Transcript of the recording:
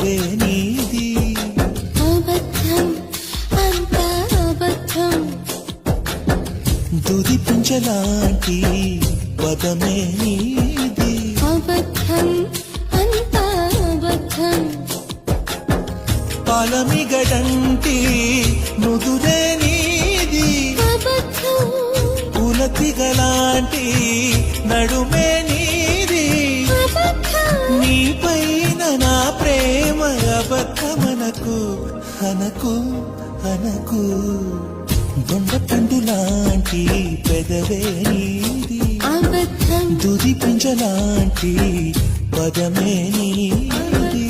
పెదవే నీది. అబద్ధం అంతా అబద్ధం, దుది పించలాంటి పదమే నీది. అబద్ధం అంతా అబద్ధం, పాలమిగడంటి నుదురే నీది. అబద్ధం పులతిగలాంటి నడుమే నీది. అబద్ధం నీపైన నా ప్రేమ అబద్ధమనకు అనకు అనకు. దొండపండు లాంటి పెదవే నీది. అబద్ధం దుది పింజలాంటి పదమే నీది.